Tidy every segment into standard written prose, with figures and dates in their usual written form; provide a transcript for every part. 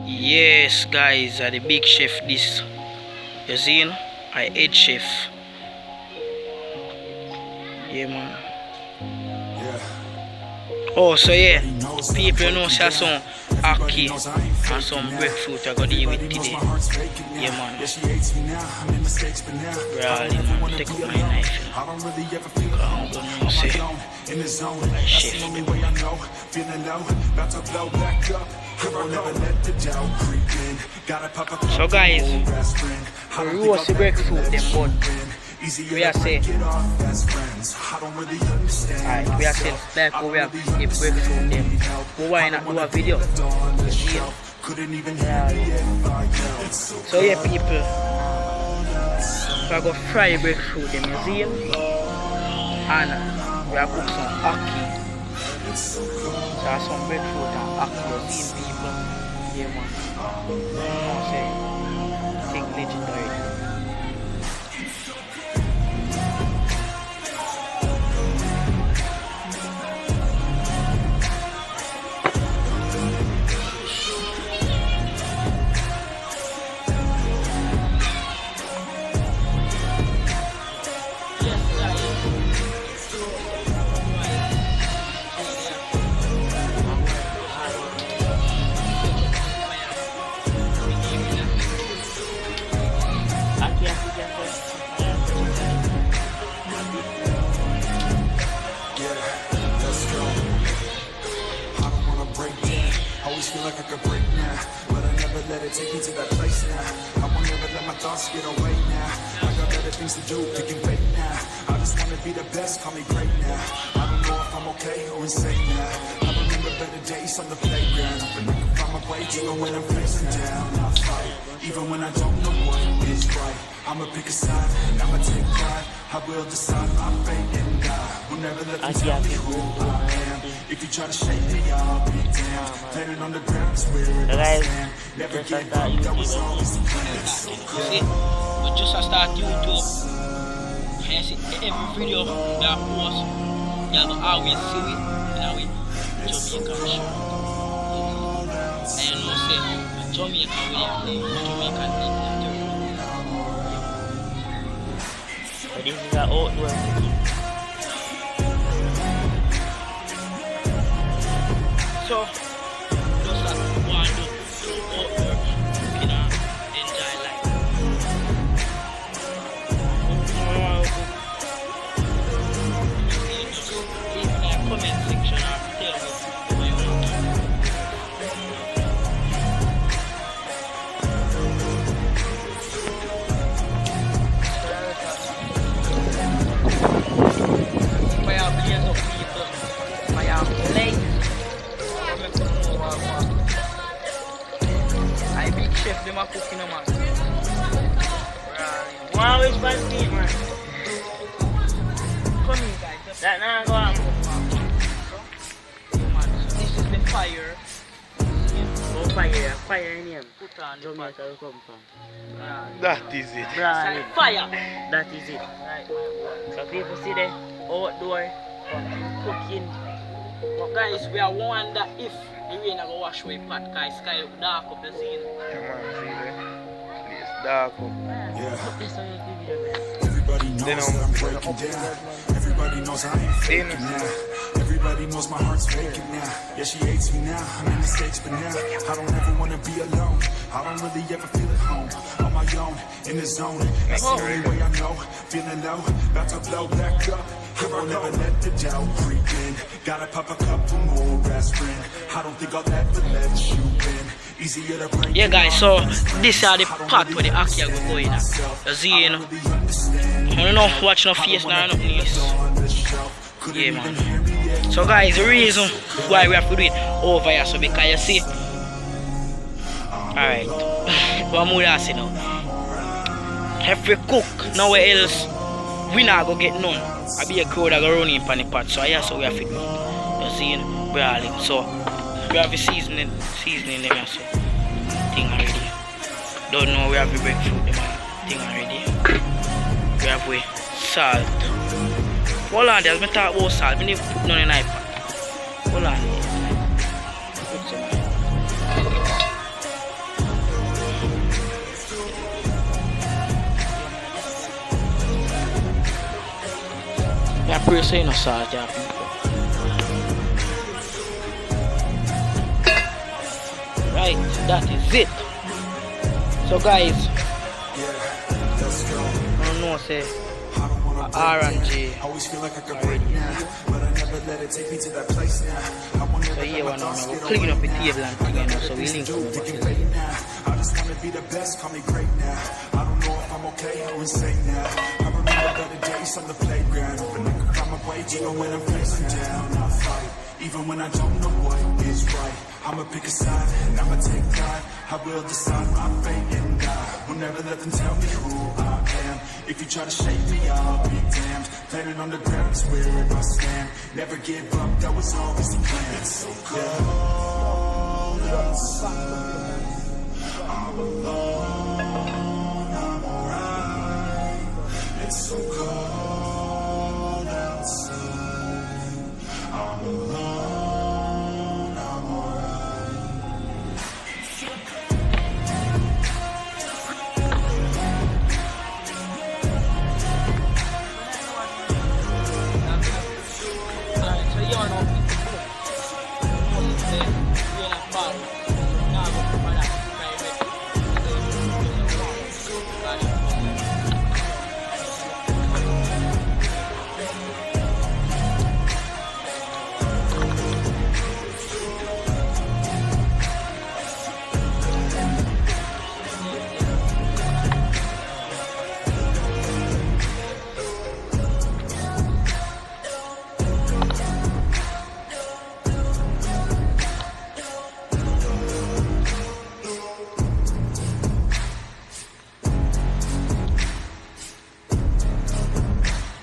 Yes, guys, the big chef this. You see, I head chef. Yeah, man. Oh, so yeah, people know some Ackee and some breadfruit I got to deal with today. Yeah, man. Really, man, take up my knife. I'm going to say, my chef. So guys, we roast the breadfruit them, but we are saying, alright, we are saying like we have the breadfruit them. But why not do a video? Yeah. So yeah, people, we are going to fry breadfruit them, you see? And we are cook some Ackee. So some breadfruit and Ackee, you see people? Yeah, man. I'm saying, think legendary. Feel like I could break now, but I never let it take me to that place now. I won't never let my thoughts get away now. I got better things to do, picking fake now. I just wanna be the best, call me great now. I don't know if I'm okay or insane now. I remember better days on the playground, but I can find my way even when I'm facing down. I fight, even when I don't know what is right. I'ma pick a side, and I'ma take pride. I will decide my fate and die. Will never let them tell me who I am. If you try to shake me, I'll be damned. Planning on the ground is where it stand. Never get up, that was always the plan. So cool. See, we just start YouTube. And see, every video that post, you'll always see it in a way. Jamaican shirt. And you know, say, Jamaican way, Jamaican thing. But this is an old one. So, just like one do outdoor, you know, enjoy life. Just leave in the comment section or tell me what you want. Fire blaze up people, fire blaze. I big chef, them are cooking man. Wow, it's bad meat, man. Come in guys. That now go on. This is the fire. Oh, fire in him. Put on the Jamaica will come from. That is it. Brand. Fire. That is it. Right. So people see the outdoor cooking. But guys, we are wonder if the rain go wash away pot, guys. Sky look dark up the scene. Come on, see there. It's dark up. Everybody knows that I'm breaking down. Everybody knows I ain't faking now. Everybody knows my heart's faking now. Yeah, she hates me now. I made mistakes, but now I don't ever want to be alone. I don't really ever feel at home. On my own, in the zone. That's the only way I know. Feeling low, about to blow back up. I won't ever let the doubt creep in. Gotta pop a couple more aspirin. I don't think I'll ever let you in. Easier to break. Yeah guys, so this are the pot where the Ackee go go in. You see, you know. I don't know, watch no face now, nothing else. Yeah man. So guys, the reason why we have to do it over here, so because you see. Alright. What more I say now? If we cook nowhere else, we not go get none. I be a crowd that go run in the pot, so yeah, so we have to do it. You see, brawling. So we have the seasoning them, so thing already. Don't know we have the breadfruit them, thing already. We have with salt, Hold on, there's me talk about salt. Me need to put none in the pot. Hold on. Put some. Yeah, pretty say no salt, yeah, people. Right, that is it. So guys, I don't know, say R&J. Always feel like I could break now, but I never let it take me to that place now. I won't So never here let one my now, thoughts we'll get clean away up the now. table and thing, you know, so we link up. Thinking fake now. I just wanna be the best, call me great now. I don't know if I'm okay or insane now. I remember better days on the playground, but I can find my way even when I'm facing down. I fight, even when I don't know what is right. I'ma pick a side and I'ma take pride. I will decide my fate and die. Will never let them tell me who I am. If you try to shake me, I'll be damned. Planet on the ground is where I stand. Never give up, that was always the plan. It's so cold outside. I'm alone, I'm alright. It's so cold outside. I'm alone, I'm alright. So you know,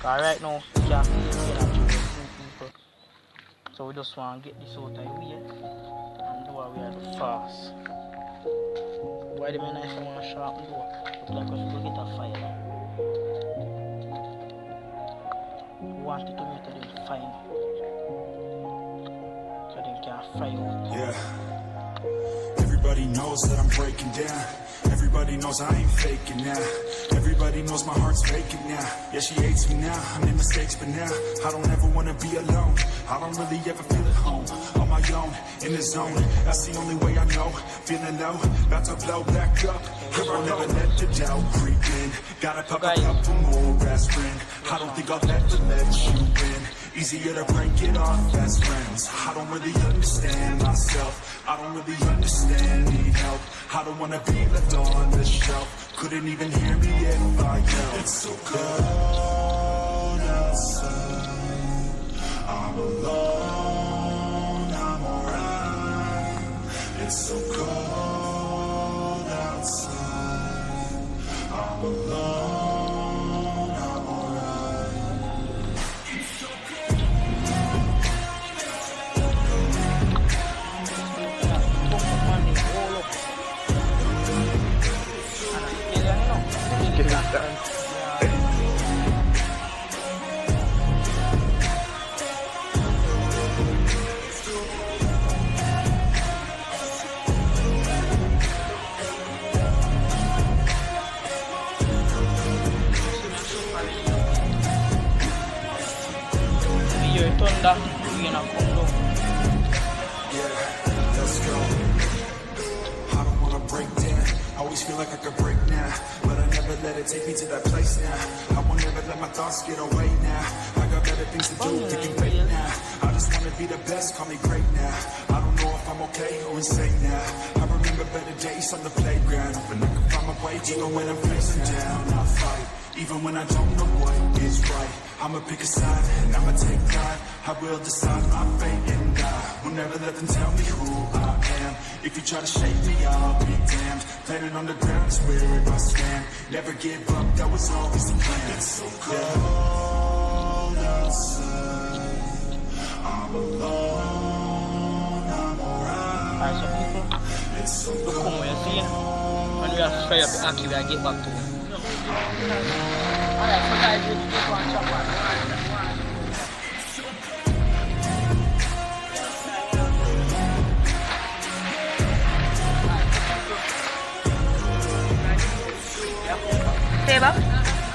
right now, you can't feel it, people. So we just want to get this out of the way and do what we have to fast. Why the men I want to sharpen the door? Look like we should go get a fire now. We want the tomato to be fine, so they can fry out. Yeah. Everybody knows that I'm breaking down. Everybody knows I ain't faking now. Everybody knows my heart's vacant now. Yeah, she hates me now. I made mistakes, but now I don't ever wanna be alone. I don't really ever feel at home. On my own, in the zone. That's the only way I know. Feeling low, about to blow back up. I won't ever let the doubt creep in. Gotta pop a couple more aspirin. I don't think I'll ever let you in. Easier to break it off as friends. I don't really understand myself. I don't really understand, need help. I don't wanna be left on the shelf. Couldn't even hear me if I yelled. It's so cold outside. I'm alone, I'm alright. It's so cold outside. I'm alone, I'm alright. Get it done. Your thunder, you're gonna come down. Yeah, let's go. I don't wanna break down. I always feel like I could break now, but I never let it take me to that place now. I won't never let my thoughts get away now. I got better things to do, thinking fake now. I just wanna be the best, call me great now. I don't know if I'm okay or insane now. I remember better days on the playground, but I can find my way even when I'm facing down. I fight, even when I don't know what is right. I'ma pick a side and I'ma take pride. I will decide my fate and die. Will never let them tell me who I am. If you try to shake me, I'll be damned. Planet on the ground is where I stand. Never give up, that was always the plan. It's so cold outside. I'm alone, I'm alright. Alright, so people, It's so look cold. how you see. When we have to fry up the Ackee, we'll get back to it. Alright, so guys, we just want to chop on.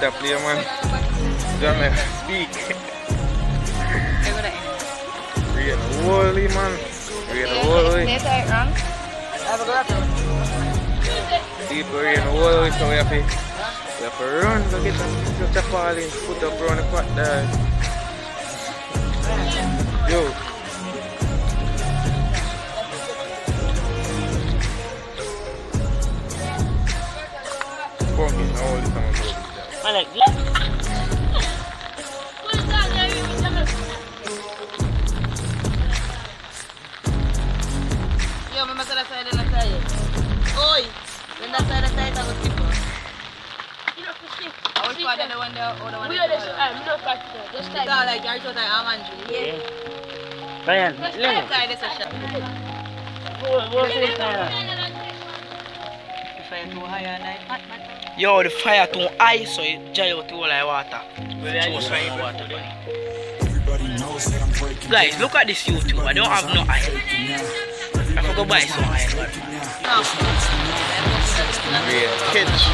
Peter play, man. Jamaican speak. Rain holy, man. Rain holy. People rain holy, so we have to run to get some chapal in, put up around the pot there. Yo. Pumpkin, all the time ago. I like Yo, me meto la side en la calle. Hoy, when that side of the calle, I was people. I was part of the one there, or the one there. Just like you're sure that I'm Andrew. Yeah. Ryan, Just Lemo. like side is a shot. Go say that. If I too high and I Yo, the fire too high, so it dry out all the water. Throw some more water down it. Guys, look at this YouTube. I don't have no iron. I forgot to buy some iron. Rain catch.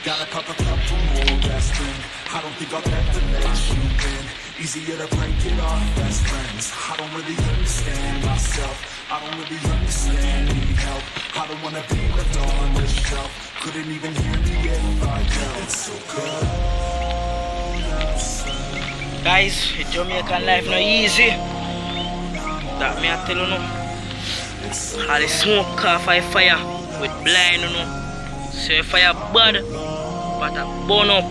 Gotta pop a couple more best friend. I don't think I'll ever let you win. Easier to break it off best friends. I don't really understand myself. I don't really understand, need help. I don't wanna be left on the shelf. Couldn't even hear me if I yelled. It's so good. Guys, Jamaican life not easy. That me I tell you no. All the smoke off of fire with blind, you know. So if fire bad, but I burn up.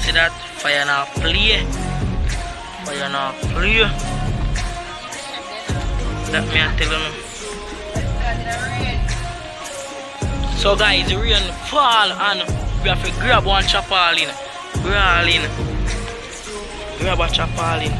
See that? Fire now play. Fire now play. That me I tell you no. So guys, the rain fall and we have to grab one chapal in. Brawl in. Grab a chapal in.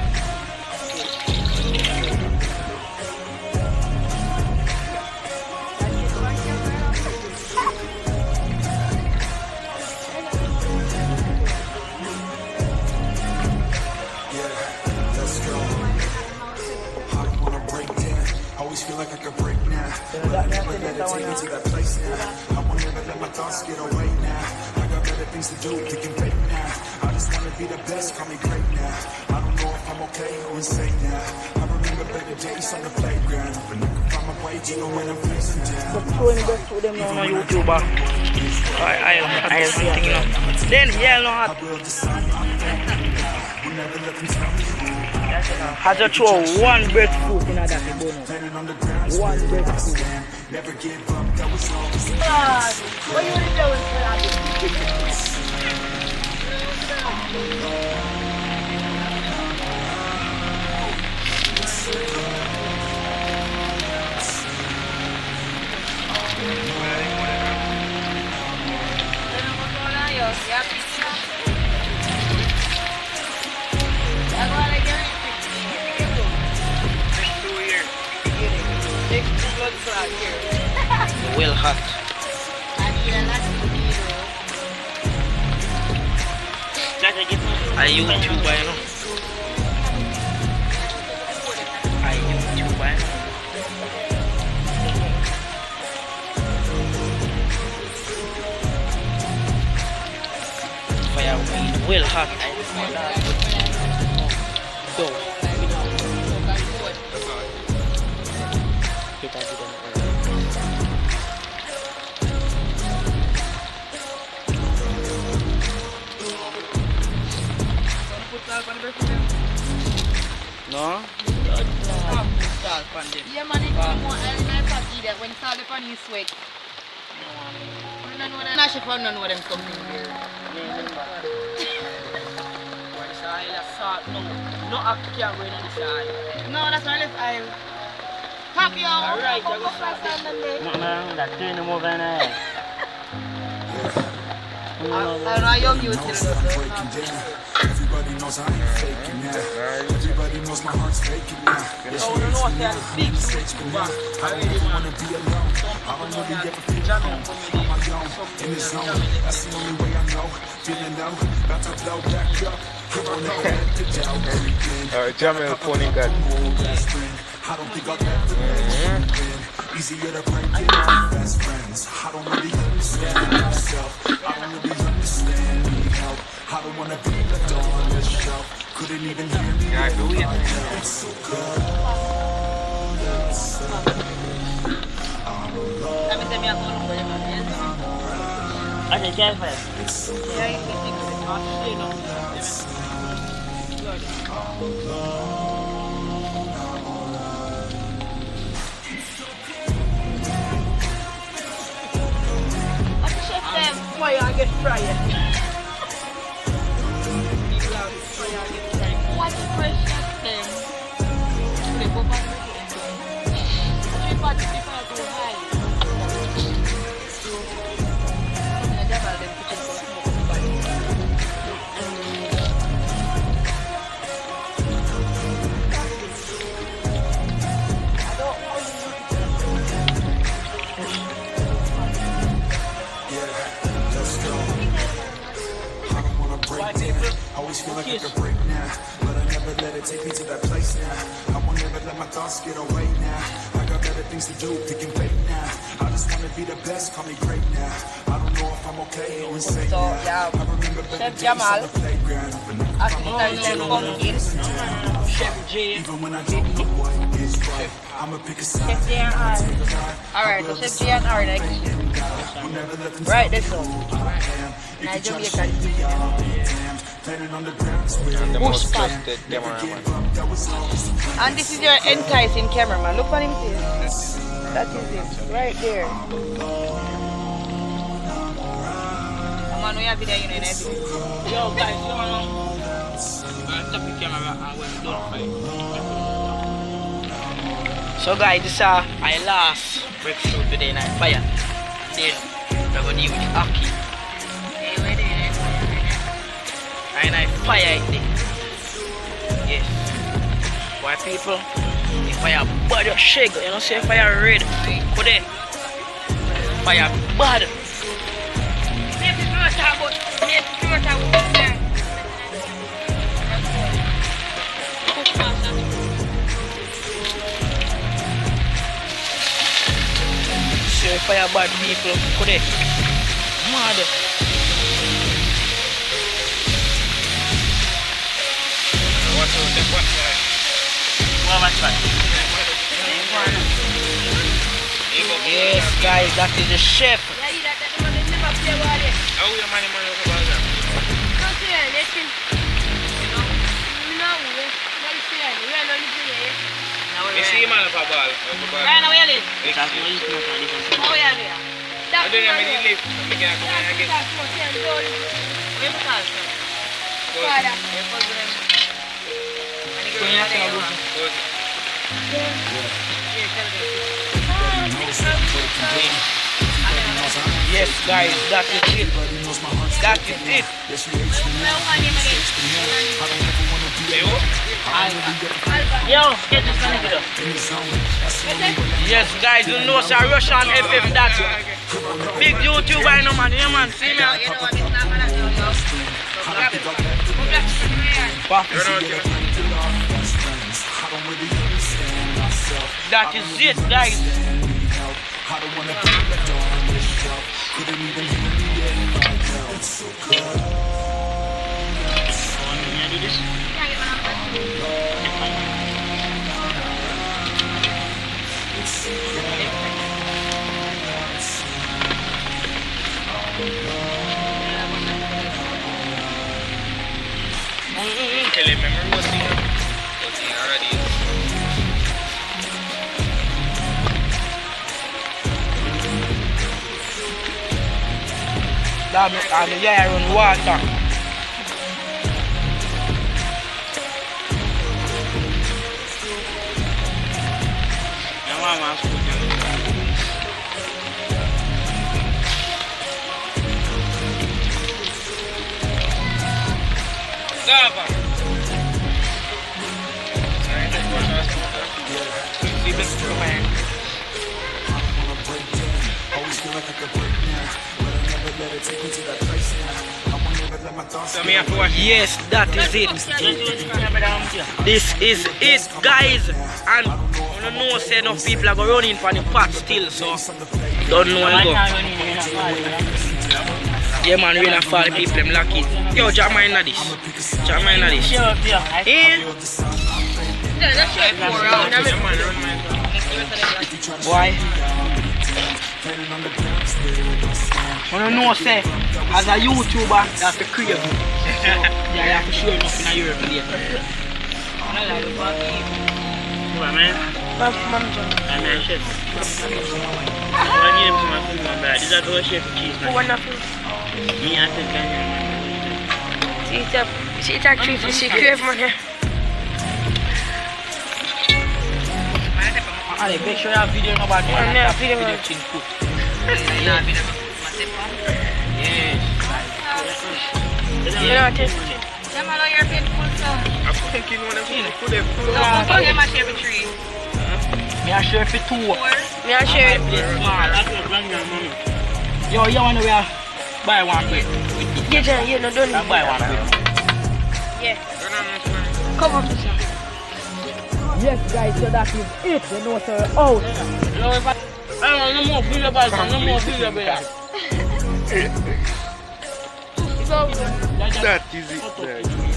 Feel like I could break now. But I never let it take me to that place now. I won't never let my thoughts get away now. I got better things to do, thinking fake now. I just wanna be the best, call me great now. I don't know if I'm okay or insane now. I remember better days on the playground. But I can find my way even when I'm facing down. Showing best to them now on YouTube. I something you know. Then yeah, no hot. I will decide. We'll never let them tell me. Has to throw one breadfruit in that bonus. One breadfruit. Never give up, that was all. what you want to do is Well hot. I YouTube, I know. I YouTube, I know. Fire weed, well hot. Go. No? Yeah, man, it's more I party that when salt upon you sweat. I should probably know them something here. No Ackee going in the side. No, that's why I happy hour. Alright, Go fast and then. No, that turn them over in there. I young you till Everybody knows I ain't faking now. Everybody knows my heart's faking now. Mistakes, but now I don't ever wanna be alone. I don't really ever feel home. On my own, in the zone. That's the only way I know. Feeling low, about to blow back up. Jamel funny God. I don't think I'll ever win. Easier to break it off best friends. I don't really understand myself. I don't really understand need help. I don't wanna be left on the shelf. Couldn't even hear me. Yeah, do it. It's so good. Ada siapa? Why I get fried? What the precious thing? They go back to the high. Always feel like I could break now, but I never let it take me to that place now. I won't never let my thoughts get away now. I got better things to do, picking fake now. I just wanna be the best, call me great now. I don't know if I'm okay or insane So, now. yeah. I remember better Chef days Jamal. on the playground. Chef J. Even when I don't know what is right, I'ma pick a side. Chef J and R. Alright, so Chef J and R next. We'll never let them Right, this one. You can try to Jamaican. shoot me, I'll be damned. Planning on the ground, swear. The Bush most pot. trusted cameraman. That was always the plan. And this is your enticing cameraman. Look at him face. That is it. Right there. Man, we have video, you know, in every Yo guys, you wanna stop the camera and when we don't fight. So guys, this is our last breakthrough today night fire. Then we're gonna deal with Ackee. And I fire it there. Yes. Why people? The fire bad you shake, you know say fire red. Go there. Fire bad. Say fire bad people. Go there. Mad. Yes, guys, that is the chef. Yes, guys, that is it. That is it. Yo, get this connected up. Yes, guys, you know, sir, Russian FF that. Big YouTube, I know, man. Yeah, man, see me. That is it, guys. I don't wanna be left on this shelf. Couldn't even hear me if I felt so good. I'm yeah, I run water. Always feel like I could break now, but I never let it take me to that place now. I won't never let my thoughts So get me have to watch. Yes, that is it. This is it, guys. And I don't know, say enough people are going running for the pot still, so don't know where go. Yeah, man, rain and fall, people them lucky. Yo, jam mind of this. Jam mind of this. Eh? Boy. I don't know, say, as a YouTuber, that's the crave. Yeah, you have to show enough in a Europe later. What, man? I'm a chef. I need him to my food, man. This is a door chef cheese, man. Me, I think I am. She eat a treat, she crave money. Allez, make sure you have video about the one. Yeah, video thing cook. Yeah, taste. Them allow your pet full sound. I'm thinking when I'm put them food. So, how come them a share with three? Me a share for 2. Me a share. Yo, you wanna buy one plate? Yeah, John, you no done. Buy one plate. Yeah. Come up to some. Yes, guys, so that is it. You know, sir. Oh, no more video, guys. No more video, guys. So, That is it.